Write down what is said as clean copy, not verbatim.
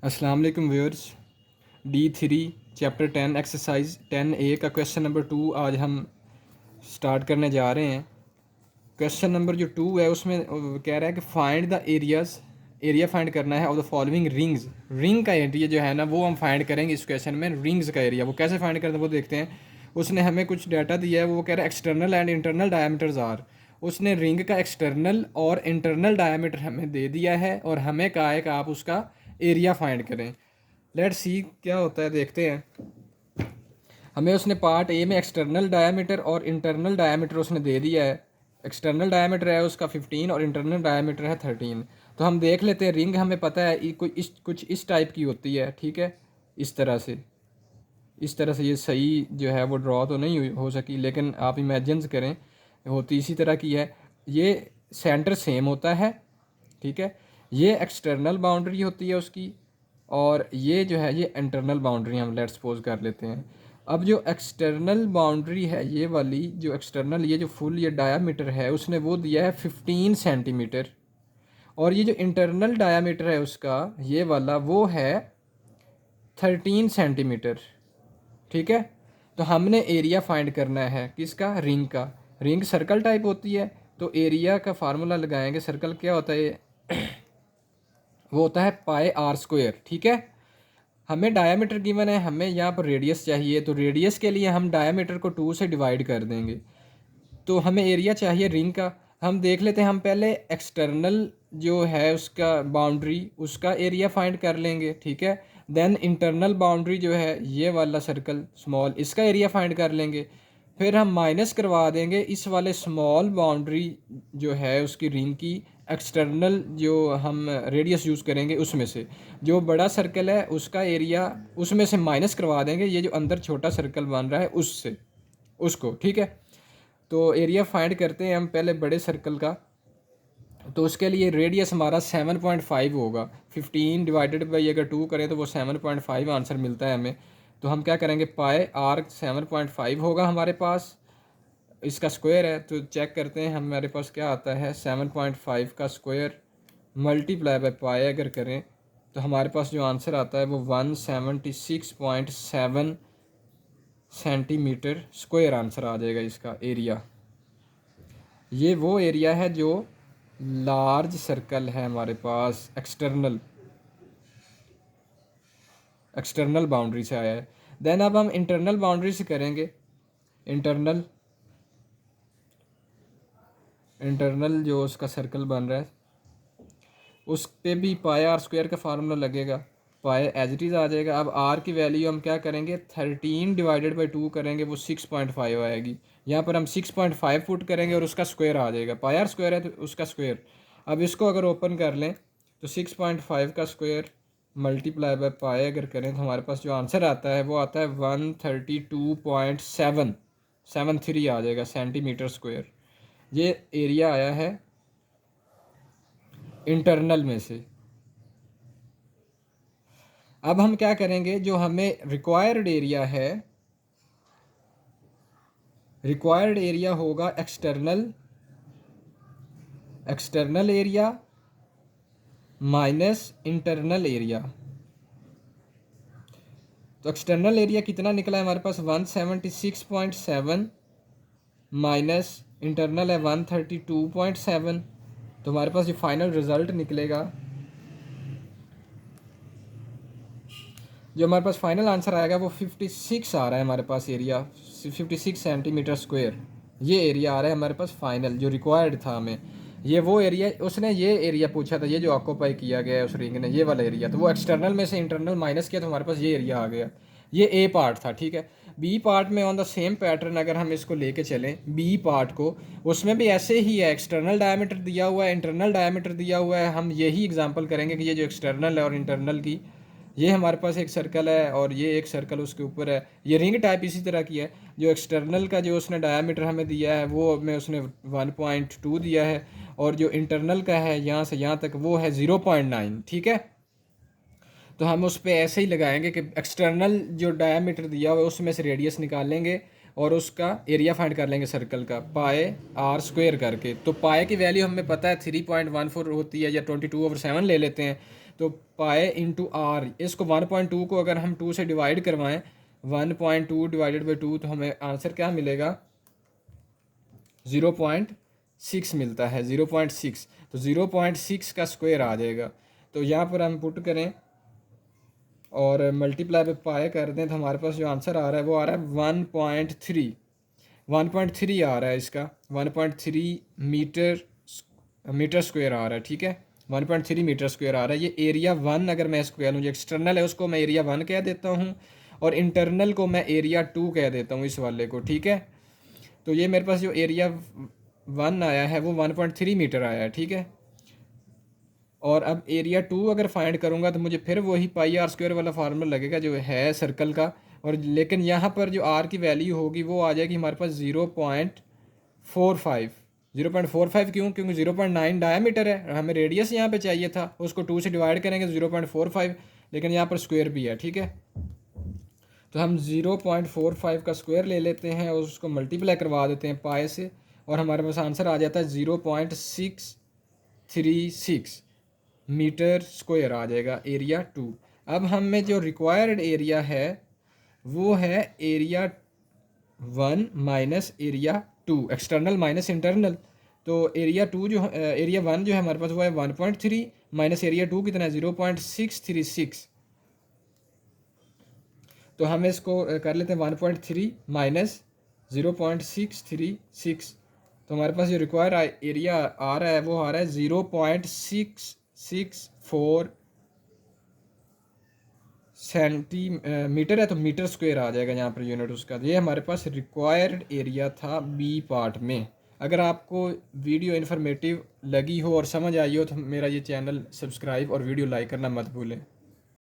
अस्सलाम वालेकुम viewers. D3 chapter 10 exercise 10A का क्वेश्चन नंबर 2 आज हम स्टार्ट करने जा रहे हैं। क्वेश्चन नंबर जो 2 है उसमें कह रहा है कि find the areas, area find करना है of the following rings. Ring का एरिया जो है ना वो हम फाइंड करेंगे इस क्वेश्चन में। रिंग्स का एरिया वो कैसे फाइंड करते हैं वो देखते हैं। उसने हमें कुछ डाटा दिया है, वो कह रहा है external and internal diameters are. उसने रिंग का एक्सटर्नल और इंटरनल डायमीटर हमें दे दिया है और हमें कहा है कि आप उसका एरिया फाइंड करें। लेट्स सी क्या होता है, देखते हैं। हमें उसने पार्ट ए में एक्सटर्नल डायमीटर और इंटरनल डायमीटर उसने दे दिया है। एक्सटर्नल डायमीटर है उसका 15 और इंटरनल डायमीटर है 13। तो हम देख लेते हैं। रिंग हमें पता है कुछ इस टाइप की होती है, ठीक है। इस तरह से, इस तरह से ये सही जो है वो ड्रॉ तो नहीं हो सकी, लेकिन आप इमेजिन करें होती इसी तरह की है। ये सेंटर सेम होता है, ठीक है। ये एक्सटर्नल बाउंड्री होती है उसकी, और ये जो है ये इंटरनल बाउंड्री हम लेट्स सपोज कर लेते हैं। अब जो एक्सटर्नल बाउंड्री है ये वाली, जो एक्सटर्नल ये जो फुल ये डायामीटर है उसने वो दिया है 15 सेंटीमीटर, और ये जो इंटरनल डायामीटर है उसका ये वाला वो है 13 सेंटीमीटर, ठीक है। तो हमने एरिया फाइंड करना है किसका, रिंग का। रिंग सर्कल टाइप होती है, तो एरिया का फार्मूला लगाएंगे। सर्कल क्या होता है, वो होता है पाई आर स्क्वायर, ठीक है। हमें डायमीटर गिवन है, हमें यहाँ पर रेडियस चाहिए, तो रेडियस के लिए हम डायमीटर को 2 से डिवाइड कर देंगे। तो हमें एरिया चाहिए रिंग का। हम देख लेते हैं, हम पहले एक्सटर्नल जो है उसका बाउंड्री उसका एरिया फाइंड कर लेंगे, ठीक है। देन इंटरनल बाउंड्री जो है ये वाला सर्कल स्मॉल, इसका एरिया फाइंड कर लेंगे। फिर हम माइनस करवा देंगे इस वाले स्मॉल बाउंड्री जो है उसकी रिंग की, एक्सटर्नल जो हम रेडियस यूज़ करेंगे उसमें से। जो बड़ा सर्कल है उसका एरिया उसमें से माइनस करवा देंगे, ये जो अंदर छोटा सर्कल बन रहा है उससे, उसको, ठीक है। तो एरिया फाइंड करते हैं हम पहले बड़े सर्कल का। तो उसके लिए रेडियस हमारा 7.5 होगा। 15 डिवाइडेड बाई अगर 2 करें तो वो 7.5 आंसर मिलता है हमें। तो हम क्या करेंगे, पाए आर 7.5 होगा हमारे पास, इसका स्क्वायर है। तो चेक करते हैं हमारे पास क्या आता है। 7.5 का स्क्वायर मल्टीप्लाई बाय पाए अगर करें तो हमारे पास जो आंसर आता है वो 176.7 सेंटीमीटर स्क्वायर आंसर आ जाएगा इसका एरिया। ये वो एरिया है जो लार्ज सर्कल है हमारे पास, एक्सटर्नल एक्सटर्नल बाउंड्री से आया है। देन अब हम इंटरनल बाउंड्री से करेंगे। इंटरनल इंटरनल जो उसका सर्कल बन रहा है उस पर भी पाई आर स्क्वायर का फार्मूला लगेगा, पाई एज इट इज़ आ जाएगा। अब आर की वैल्यू हम क्या करेंगे, 13 डिवाइडेड बाई 2 करेंगे, वो 6.5 आएगी। यहाँ पर हम 6.5 फुट करेंगे और उसका स्क्वायर आ जाएगा। पाई आर स्क्वायर है तो उसका स्क्वायर। अब इसको अगर ओपन कर लें तो 6.5 का स्क्वायर मल्टीप्लाई बाय पाई अगर करें तो हमारे पास जो आंसर आता है वो आता है 132.773 आ जाएगा सेंटीमीटर स्क्वायर। ये एरिया आया है इंटरनल में से। अब हम क्या करेंगे, जो हमें रिक्वायर्ड एरिया है, रिक्वायर्ड एरिया होगा external external area minus internal area. तो एक्सटर्नल एरिया कितना निकला है हमारे पास, 176.7 माइनस इंटरनल है 132.7। तो हमारे पास जो फाइनल रिजल्ट निकलेगा, जो हमारे पास फाइनल आंसर आएगा वो 56 आ रहा है हमारे पास एरिया, 56 सेंटीमीटर स्क्वायर। ये एरिया आ रहा है हमारे पास फाइनल जो रिक्वायर्ड था हमें। ये वो एरिया, उसने ये एरिया पूछा था, ये जो ऑक्यूपाई किया गया है उस रिंग ने, ये वाला एरिया। तो वो एक्सटर्नल में से इंटरनल माइनस किया तो हमारे पास ये एरिया आ गया। ये ए पार्ट था, ठीक है। बी पार्ट में ऑन द सेम पैटर्न अगर हम इसको लेके चलें बी पार्ट को, उसमें भी ऐसे ही है। एक्सटर्नल डायमीटर दिया हुआ है, इंटरनल डायमीटर दिया हुआ है। हम यही एग्जांपल करेंगे कि ये जो एक्सटर्नल है और इंटरनल की, ये हमारे पास एक सर्कल है और ये एक सर्कल उसके ऊपर है। ये रिंग टाइप इसी तरह की है। जो एक्सटर्नल का जो उसने डायमीटर हमें दिया है वो हमें उसने 1.2 दिया है, और जो इंटरनल का है यहाँ से यहाँ तक वो है 0.9, ठीक है। तो हम उस पर ऐसे ही लगाएंगे कि एक्सटर्नल जो डायमीटर दिया हुआ है उसमें से रेडियस निकाल लेंगे और उसका एरिया फाइंड कर लेंगे सर्कल का, पाए आर स्क्वायर करके। तो पाए की वैल्यू हमें पता है 3.14 होती है, या 22/7 ले लेते हैं। तो पाए इंटू आर, इसको 1.2 को अगर हम 2 से डिवाइड करवाएं, 1.2 डिवाइडेड बाई 2, तो हमें आंसर क्या मिलेगा? 0.6 मिलता है, 0.6। तो 0.6 का स्क्वायर आ जाएगा। तो यहाँ पर हम पुट करें और मल्टीप्लाई पे पाए कर दें, तो हमारे पास जो आंसर आ रहा है वो आ रहा है 1.3 आ रहा है इसका, 1.3 मीटर स्क्वायर आ रहा है। ठीक है, 1.3 मीटर स्क्वायर आ रहा है। ये एरिया 1 अगर मैं इसको कह लूँ, जो एक्सटर्नल है उसको मैं एरिया 1 कह देता हूँ और इंटरनल को मैं एरिया 2 कह देता हूँ, इस वाले को। ठीक है, तो ये मेरे पास जो एरिया 1 आया है वो 1.3 मीटर आया है। ठीक है, और अब एरिया 2 अगर फाइंड करूँगा तो मुझे फिर वही पाई आर स्क्वायर वाला फार्मूला लगेगा जो है सर्कल का, और लेकिन यहाँ पर जो आर की वैल्यू होगी वो आ जाएगी हमारे पास 0.45। 0.45 क्यों? क्योंकि 0.9 डायमीटर है, हमें रेडियस यहाँ पे चाहिए था, उसको 2 से डिवाइड करेंगे तो 0.45, लेकिन यहाँ पर स्क्वायर भी है। ठीक है, तो हम 0.45 का स्क्वायर ले लेते हैं और उसको मल्टीप्लाई करवा देते हैं पाए से, और हमारे पास आंसर आ जाता है 0.636 मीटर स्क्वायर आ जाएगा एरिया 2। अब हमें जो रिक्वायर्ड एरिया है वो है area 1 minus area 2, external minus internal. तो एरिया 2 जो एरिया 1 जो है हमारे पास वो है 1.3 माइनस एरिया 2 कितना है? 0.636। तो हम इसको कर लेते हैं 1.3 माइनस 0.636, तो हमारे पास जो रिक्वायर एरिया आ रहा है वो आ रहा है 0.664 सेंटीमीटर है, तो मीटर स्क्वायर आ जाएगा यहाँ पर यूनिट उसका। ये हमारे पास रिक्वायर्ड एरिया था बी पार्ट में। अगर आपको वीडियो इन्फॉर्मेटिव लगी हो और समझ आई हो तो मेरा ये चैनल सब्सक्राइब और वीडियो लाइक करना मत भूलें।